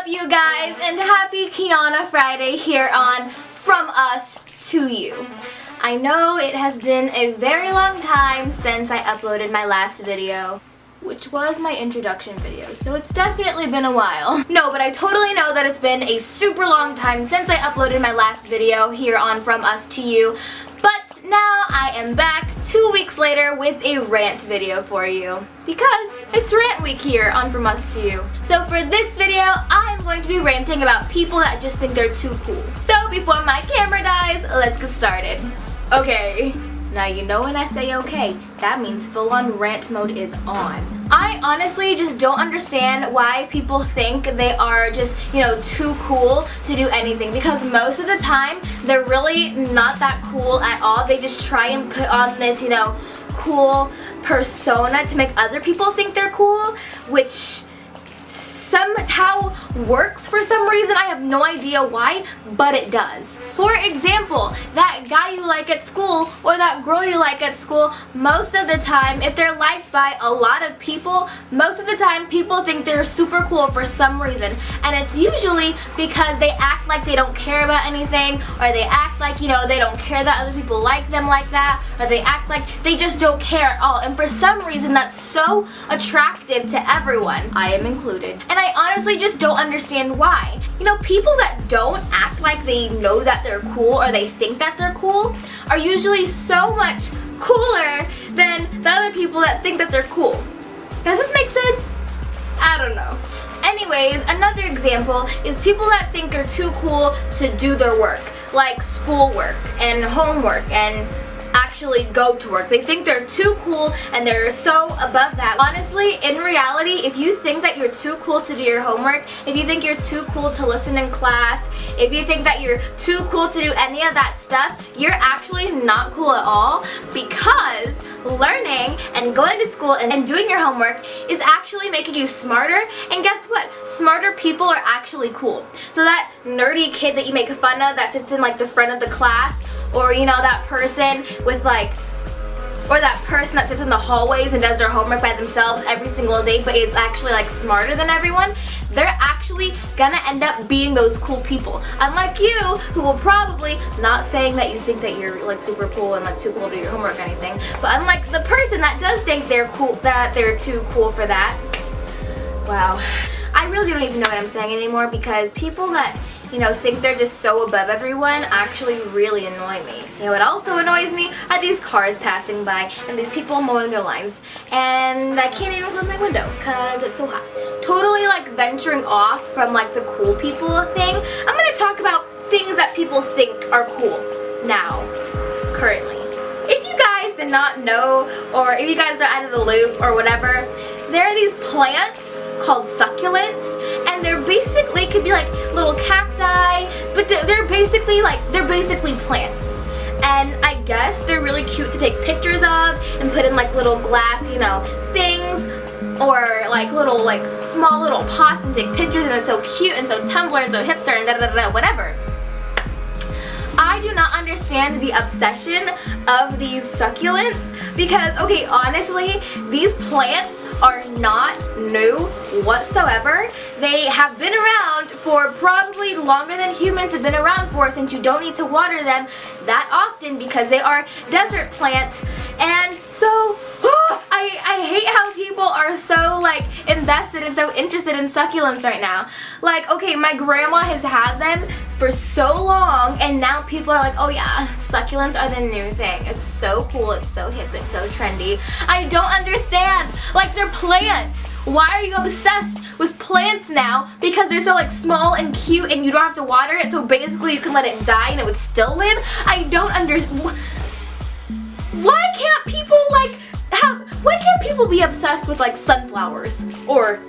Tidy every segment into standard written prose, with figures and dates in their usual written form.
up, you guys, and happy Kiana Friday here on From Us to You. I know it has been a very long time since I uploaded my last video, which was my introduction video, so it's definitely been a while. No, but I totally know that it's been a super long time since I uploaded my last video here on From Us to You, but now I am back 2 weeks later with a rant video for you, because it's rant week here on From Us to You. So for this video, I'm going to be ranting about people that just think they're too cool. So before my camera dies, let's get started. Okay. Now you know when I say okay, that means full-on rant mode is on. I honestly just don't understand why people think they are just, too cool to do anything, because most of the time they're really not that cool at all. They just try and put on this, cool persona to make other people think they're cool, which somehow works for some reason. I have no idea why, but it does. For example, that guy you like at school or that girl you like at school, most of the time, if they're liked by a lot of people, most of the time people think they're super cool for some reason. And it's usually because they act like they don't care about anything, or they act like, they don't care that other people like them like that, or they act like they just don't care at all. And for some reason, that's so attractive to everyone, I am included. And I honestly just don't understand why. People that don't act like they know that they're cool or they think that they're cool are usually so much cooler than the other people that think that they're cool. Does this make sense? I don't know. Anyways, another example is people that think they're too cool to do their work, like schoolwork and homework and actually go to work. They think they're too cool and they're so above that. Honestly, in reality, if you think that you're too cool to do your homework, if you think you're too cool to listen in class, if you think that you're too cool to do any of that stuff, you're actually not cool at all, because learning and going to school and doing your homework is actually making you smarter. And guess what? Smarter people are actually cool. So that nerdy kid that you make fun of that sits in like the front of the class, or that person with or that person that sits in the hallways and does their homework by themselves every single day, but is actually like smarter than everyone, they're actually gonna end up being those cool people. Unlike you, who will probably, not saying that you think that you're like super cool and like too cool to do your homework or anything, but unlike the person that does think they're cool, that they're too cool for that. Wow. I really don't even know what I'm saying anymore, because people that think they're just so above everyone actually really annoy me. What also annoys me are these cars passing by and these people mowing their lawns, and I can't even close my window because it's so hot. Totally like venturing off from like the cool people thing, I'm gonna talk about things that people think are cool now, currently. If you guys did not know, or if you guys are out of the loop or whatever, there are these plants called succulents, and they're basically, could be like little cacti, but they're basically plants. And I guess they're really cute to take pictures of and put in like little glass, things, or like little small little pots and take pictures, and it's so cute and so Tumblr and so hipster and whatever. I do not understand the obsession of these succulents, because, okay, honestly, these plants are not new whatsoever. They have been around for probably longer than humans have been around for, since you don't need to water them that often because they are desert plants. And so I hate how people are so invested and so interested in succulents right now. Like, okay, my grandma has had them for so long, and now people are like, oh yeah, succulents are the new thing. It's so cool, it's so hip, it's so trendy. I don't understand. Like, they're plants. Why are you obsessed with plants now? Because they're so small and cute and you don't have to water it, so basically you can let it die and it would still live? I don't understand. Why can't people why can't people be obsessed with sunflowers or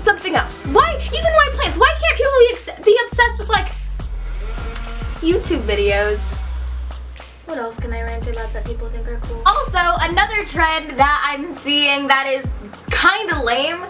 something else? Why, even white plants, why can't people be obsessed with YouTube videos? What else can I rant about that people think are cool? Also, another trend that I'm seeing that is kind of lame,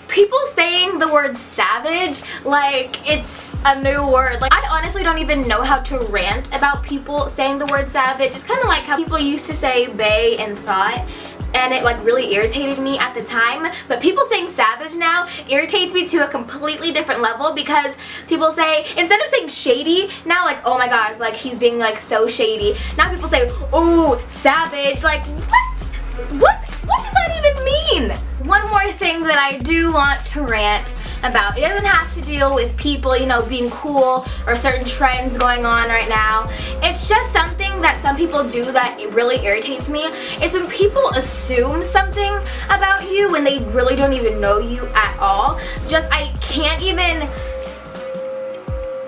people saying the word savage like it's a new word. I honestly don't even know how to rant about people saying the word savage. It's kind of like how people used to say bae and thought. and it like really irritated me at the time. But people saying savage now irritates me to a completely different level, because people say, instead of saying shady, now like, oh my gosh, like he's being like so shady. Now people say, ooh, savage. Like, what does that even mean? One more thing that I do want to rant about. It doesn't have to deal with people, you know, being cool or certain trends going on right now. It's just something that some people do that it really irritates me. It's when people assume something about you when they really don't even know you at all. I can't even,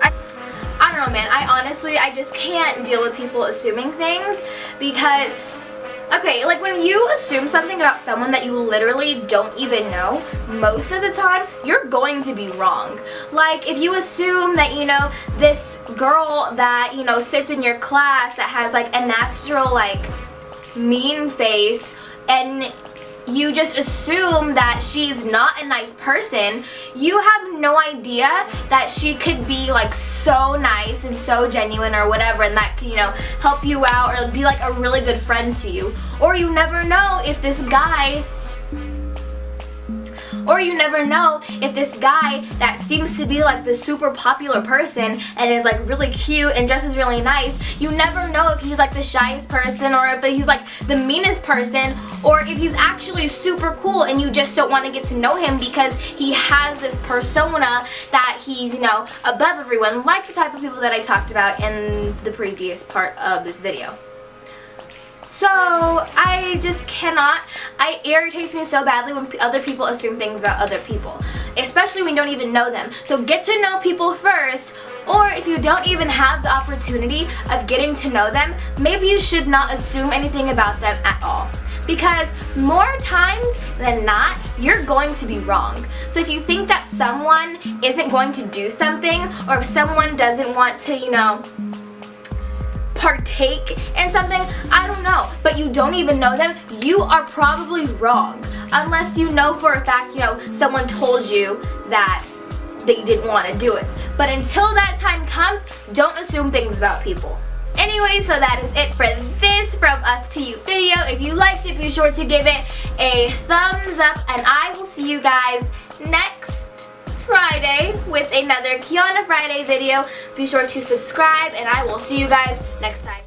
I don't know, man. I just can't deal with people assuming things, because okay, like when you assume something about someone that you literally don't even know, most of the time, you're going to be wrong. Like if you assume that, you know, this girl that, you know, sits in your class that has like a natural like mean face, and you just assume that she's not a nice person, you have no idea that she could be like so nice and so genuine or whatever, and that could, you know, help you out or be like a really good friend to you. Or you never know if this guy that seems to be like the super popular person and is like really cute and dresses really nice, you never know if he's like the shyest person, or if he's like the meanest person, or if he's actually super cool and you just don't want to get to know him because he has this persona that he's, you know, above everyone, like the type of people that I talked about in the previous part of this video. So I just cannot, it irritates me so badly when other people assume things about other people, especially when you don't even know them. So get to know people first, or if you don't even have the opportunity of getting to know them, maybe you should not assume anything about them at all. Because more times than not, you're going to be wrong. So if you think that someone isn't going to do something, or if someone doesn't want to, you know, partake in something, I don't know, but you don't even know them, you are probably wrong. Unless you know for a fact, you know, someone told you that they didn't want to do it. But until that time comes, don't assume things about people. Anyway, so that is it for this From Us to You video. If you liked it, be sure to give it a thumbs up, and I will see you guys next Friday with another Kiana Friday video. Be sure to subscribe, and I will see you guys next time.